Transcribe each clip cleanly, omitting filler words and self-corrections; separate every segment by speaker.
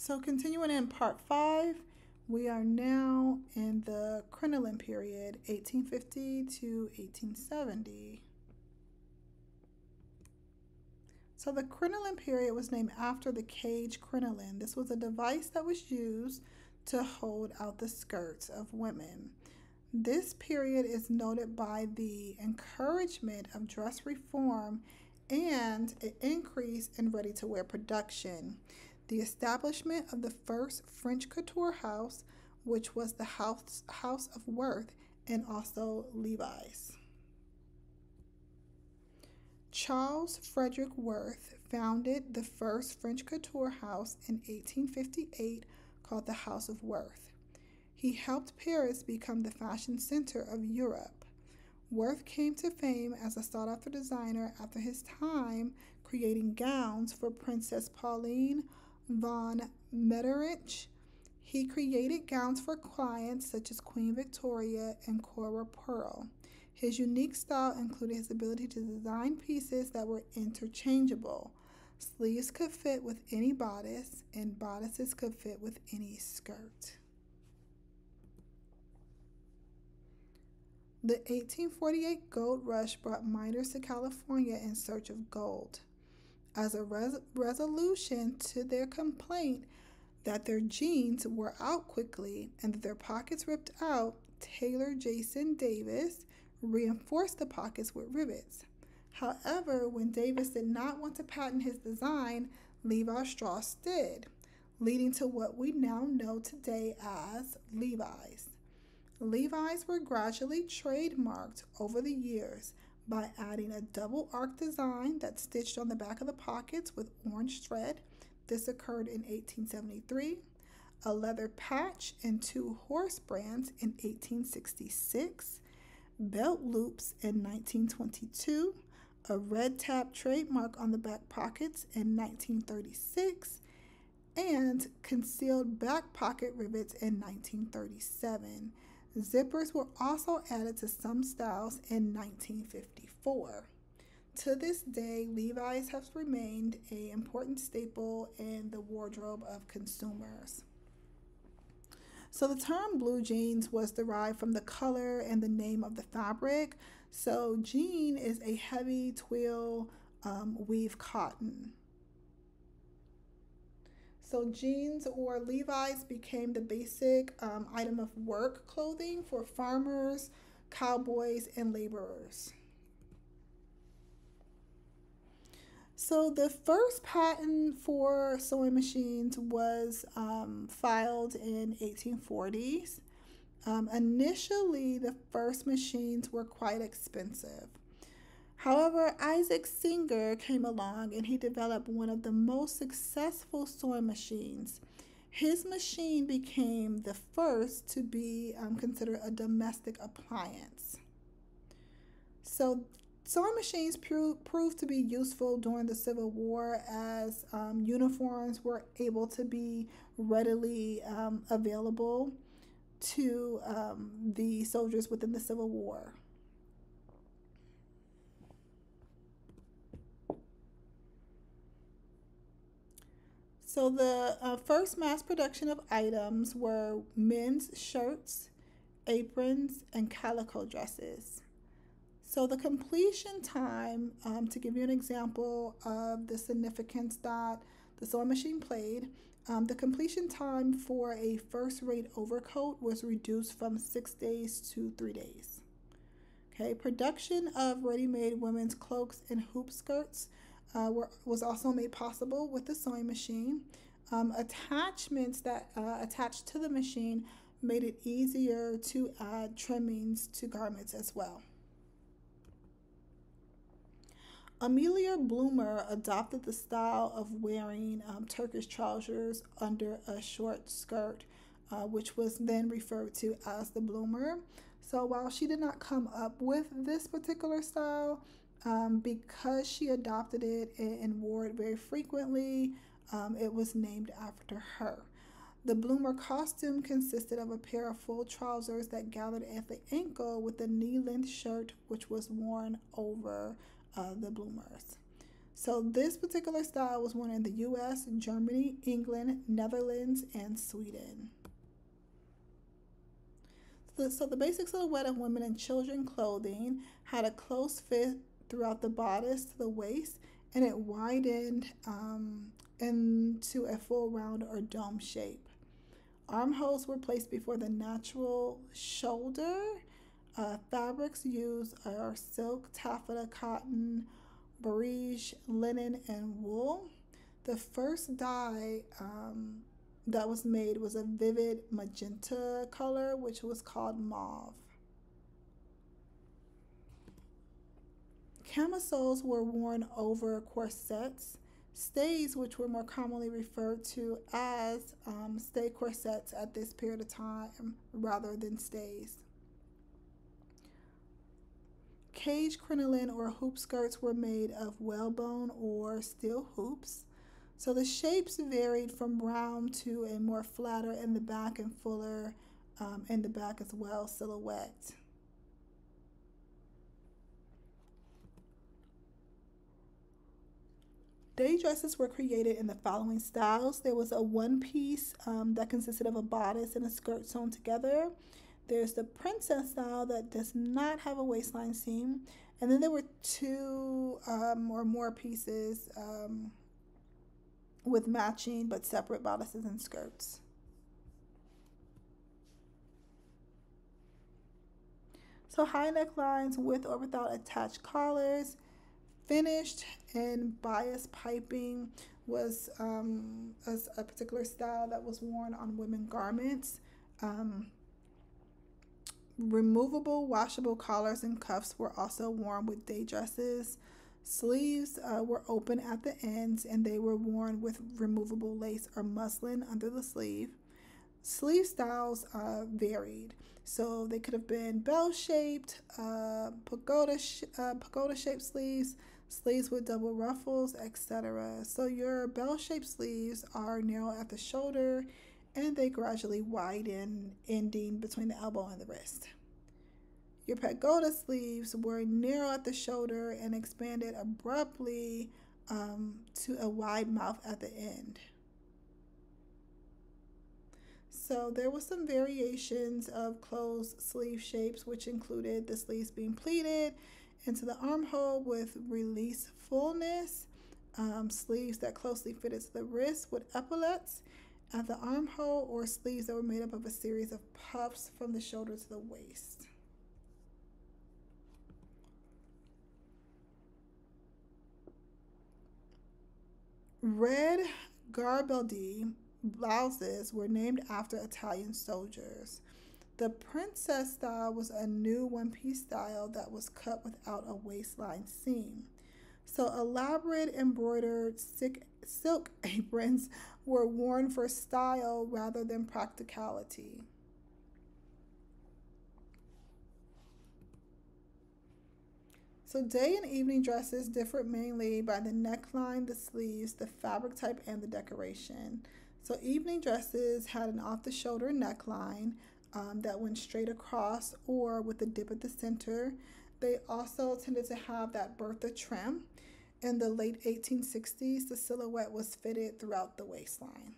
Speaker 1: So continuing in part 5, we are now in the crinoline period, 1850 to 1870. So the crinoline period was named after the cage crinoline. This was a device that was used to hold out the skirts of women. This period is noted by the encouragement of dress reform and an increase in ready-to-wear production. The establishment of the first French couture house, which was the House of Worth, and also Levi's. Charles Frederick Worth founded the first French couture house in 1858 called the House of Worth. He helped Paris become the fashion center of Europe. Worth came to fame as a sought-after designer after his time creating gowns for Princess Pauline von Metternich. He created gowns for clients such as Queen Victoria and Cora Pearl. His unique style included his ability to design pieces that were interchangeable. Sleeves could fit with any bodice, and bodices could fit with any skirt. The 1848 gold rush brought miners to California in search of gold. As a resolution to their complaint that their jeans wore out quickly and that their pockets ripped out, tailor Jason Davis reinforced the pockets with rivets. However, when Davis did not want to patent his design, Levi Strauss did, leading to what we now know today as Levi's. Levi's were gradually trademarked over the years by adding a double arc design that stitched on the back of the pockets with orange thread. This occurred in 1873. A leather patch and 2 horse brands in 1866. Belt loops in 1922. A red tab trademark on the back pockets in 1936. And concealed back pocket rivets in 1937. Zippers were also added to some styles in 1954. To this day, Levi's has remained an important staple in the wardrobe of consumers. So the term blue jeans was derived from the color and the name of the fabric. So jean is a heavy twill weave cotton. So jeans or Levi's became the basic item of work clothing for farmers, cowboys, and laborers. So the first patent for sewing machines was filed in 1840s. Initially, the first machines were quite expensive. However, Isaac Singer came along and he developed one of the most successful sewing machines. His machine became the first to be considered a domestic appliance. So sewing machines proved to be useful during the Civil War as uniforms were able to be readily available to the soldiers within the Civil War. So the first mass production of items were men's shirts, aprons, and calico dresses. So the completion time, to give you an example of the significance that the sewing machine played, the completion time for a first-rate overcoat was reduced from 6 days to 3 days. Okay, production of ready-made women's cloaks and hoop skirts was also made possible with the sewing machine. Attachments that attached to the machine made it easier to add trimmings to garments as well. Amelia Bloomer adopted the style of wearing Turkish trousers under a short skirt, which was then referred to as the bloomer. So while she did not come up with this particular style, because she adopted it and wore it very frequently, it was named after her. The bloomer costume consisted of a pair of full trousers that gathered at the ankle with a knee-length shirt which was worn over the bloomers. So this particular style was worn in the US, Germany, England, Netherlands, and Sweden. So the basic silhouette of women and children clothing had a close fit throughout the bodice to the waist, and it widened into a full round or dome shape. Armholes were placed before the natural shoulder. Fabrics used are silk, taffeta, cotton, barège, linen, and wool. The first dye that was made was a vivid magenta color, which was called mauve. Camisoles were worn over corsets. Stays, which were more commonly referred to as stay corsets at this period of time rather than stays. Cage crinoline or hoop skirts were made of whalebone or steel hoops. So the shapes varied from round to a more flatter in the back and fuller in the back as well silhouette. Day dresses were created in the following styles. There was a one piece that consisted of a bodice and a skirt sewn together. There's the princess style that does not have a waistline seam. And then there were two or more pieces with matching but separate bodices and skirts. So high necklines with or without attached collars. Finished and bias piping was a particular style that was worn on women garments. Removable, washable collars and cuffs were also worn with day dresses. Sleeves were open at the ends and they were worn with removable lace or muslin under the sleeve. Sleeve styles varied. So they could have been bell-shaped, pagoda-shaped sleeves, sleeves with double ruffles, etc. So your bell-shaped sleeves are narrow at the shoulder and they gradually widen, ending between the elbow and the wrist. Your pagoda sleeves were narrow at the shoulder and expanded abruptly to a wide mouth at the end. So there were some variations of closed sleeve shapes, which included the sleeves being pleated into the armhole with release fullness, sleeves that closely fitted to the wrist with epaulets at the armhole, or sleeves that were made up of a series of puffs from the shoulder to the waist. Red garibaldi blouses were named after Italian soldiers. The princess style was a new one-piece style that was cut without a waistline seam. So elaborate embroidered silk aprons were worn for style rather than practicality. So day and evening dresses differed mainly by the neckline, the sleeves, the fabric type, and the decoration. So evening dresses had an off-the-shoulder neckline that went straight across or with a dip at the center. They also tended to have that Bertha trim. In the late 1860s, the silhouette was fitted throughout the waistline.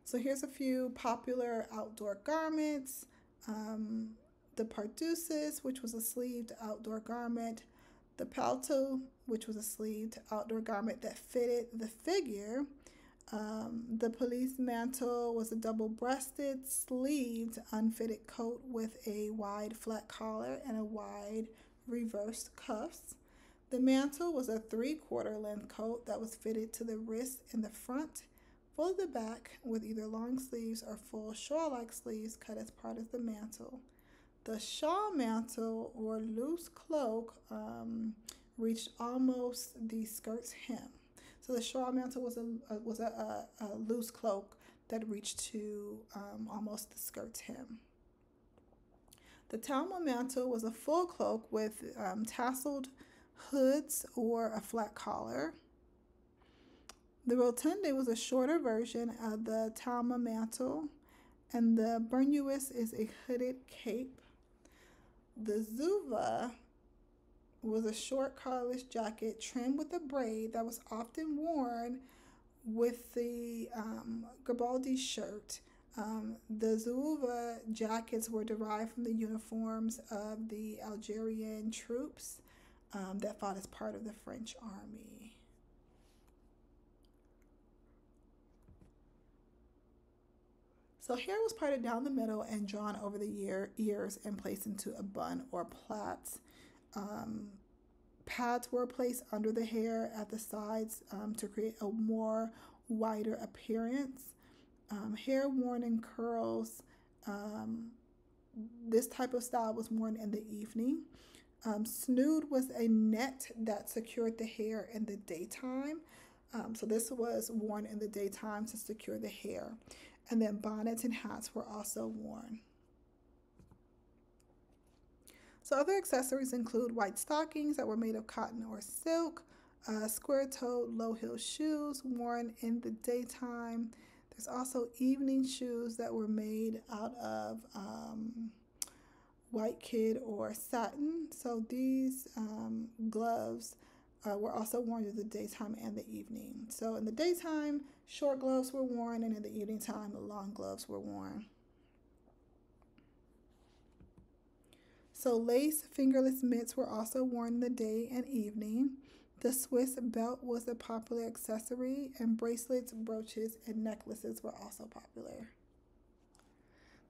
Speaker 1: So here's a few popular outdoor garments. The pardeuses, which was a sleeved outdoor garment. The palto, which was a sleeved outdoor garment that fitted the figure. The police mantle was a double-breasted, sleeved, unfitted coat with a wide flat collar and a wide reversed cuffs. The mantle was a 3/4 length coat that was fitted to the wrist in the front, full at the back, with either long sleeves or full shawl-like sleeves cut as part of the mantle. The shawl mantle or loose cloak reached almost the skirt's hem. So the shawl mantle was a loose cloak that reached to almost the skirt's hem. The Talma mantle was a full cloak with tasseled hoods or a flat collar. The rotunde was a shorter version of the Talma mantle, and the burnous is a hooded cape. The zuva was a short collarless jacket trimmed with a braid that was often worn with the Garibaldi shirt. The Zouave jackets were derived from the uniforms of the Algerian troops that fought as part of the French army. So hair was parted down the middle and drawn over the ears and placed into a bun or plaits. Um, Pads were placed under the hair at the sides to create a more wider appearance. Hair worn in curls. Um, this type of style was worn in the evening. Snood was a net that secured the hair in the daytime. So this was worn in the daytime to secure the hair. And then bonnets and hats were also worn. So other accessories include white stockings that were made of cotton or silk, square-toed low-heel shoes worn in the daytime. There's also evening shoes that were made out of white kid or satin. So these gloves were also worn in the daytime and the evening. So in the daytime, short gloves were worn, and in the evening time, long gloves were worn. So lace fingerless mitts were also worn in the day and evening. The Swiss belt was a popular accessory, and bracelets, brooches, and necklaces were also popular.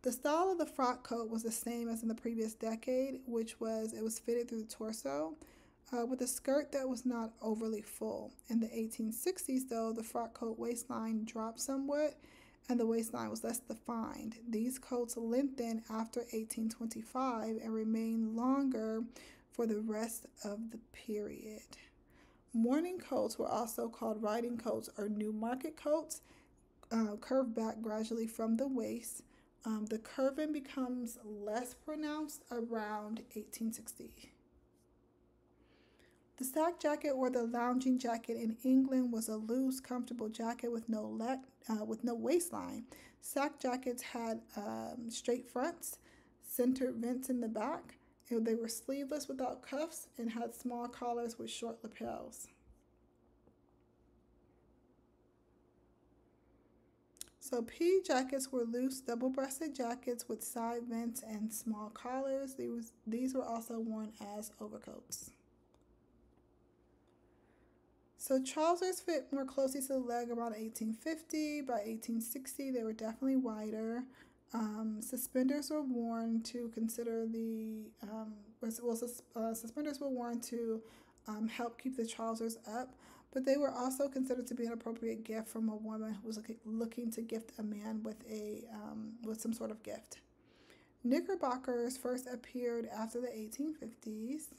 Speaker 1: The style of the frock coat was the same as in the previous decade, which was it was fitted through the torso with a skirt that was not overly full. In the 1860s, though, the frock coat waistline dropped somewhat and the waistline was less defined. These coats lengthened after 1825 and remained longer for the rest of the period. Morning coats were also called riding coats or Newmarket coats, curved back gradually from the waist. The curving becomes less pronounced around 1860. The sack jacket or the lounging jacket in England was a loose, comfortable jacket with no waistline. Sack jackets had straight fronts, centered vents in the back. They were sleeveless without cuffs and had small collars with short lapels. So pea jackets were loose, double-breasted jackets with side vents and small collars. These were also worn as overcoats. So trousers fit more closely to the leg around 1850. By 1860, they were definitely wider. Suspenders were worn to consider suspenders were worn to help keep the trousers up, but they were also considered to be an appropriate gift from a woman who was looking to gift a man with some sort of gift. Knickerbockers first appeared after the 1850s.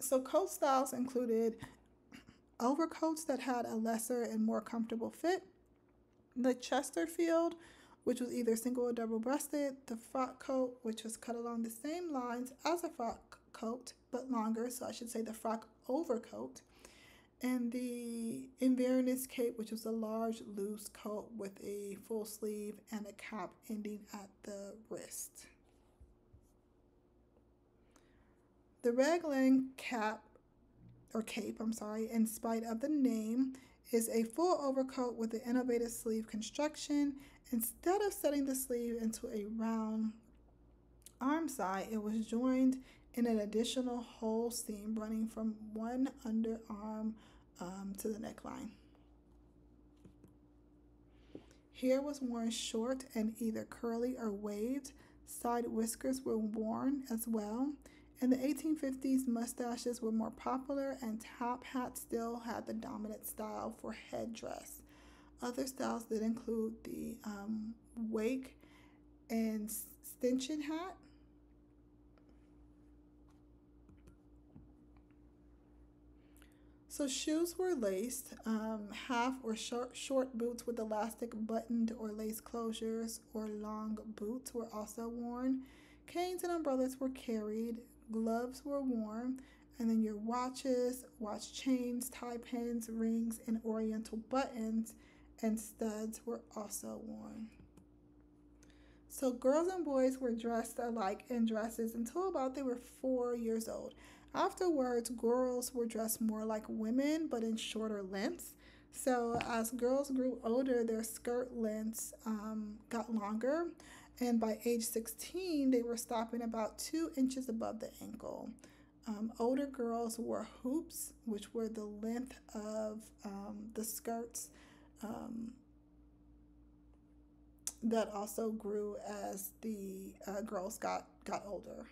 Speaker 1: So coat styles included overcoats that had a lesser and more comfortable fit, the Chesterfield, which was either single or double-breasted, the frock coat, which was cut along the same lines as a frock coat, but longer, so I should say the frock overcoat, and the Inverness cape, which was a large, loose coat with a full sleeve and a cap ending at the wrist. The raglan cape, in spite of the name, is a full overcoat with an innovative sleeve construction. Instead of setting the sleeve into a round arm side, it was joined in an additional hole seam running from one underarm to the neckline. Hair was worn short and either curly or waved. Side whiskers were worn as well. In the 1850s, mustaches were more popular, and top hats still had the dominant style for headdress. Other styles did include the wake and stanchion hat. So shoes were laced. Half or short boots with elastic buttoned or lace closures or long boots were also worn. Canes and umbrellas were carried. Gloves were worn. And then your watches, watch chains, tie pins, rings, and oriental buttons and studs were also worn. So girls and boys were dressed alike in dresses until about they were 4 years old. Afterwards, girls were dressed more like women but in shorter lengths. So as girls grew older, their skirt lengths got longer, and by age 16, they were stopping about 2 inches above the ankle. Older girls wore hoops, which were the length of the skirts um, that also grew as the girls got older.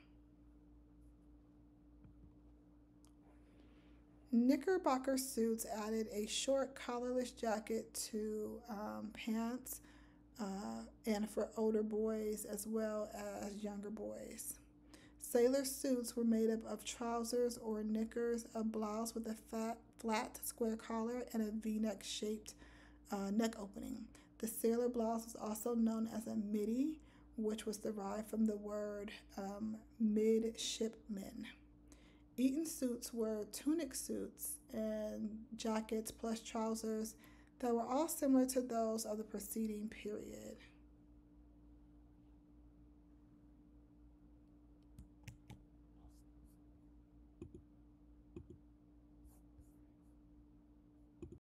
Speaker 1: Knickerbocker suits added a short collarless jacket to pants and for older boys as well as younger boys. Sailor suits were made up of trousers or knickers, a blouse with a flat square collar, and a v neck shaped neck opening. The sailor blouse is also known as a middy, which was derived from the word midshipman. Eton suits were tunic suits and jackets plus trousers that were all similar to those of the preceding period.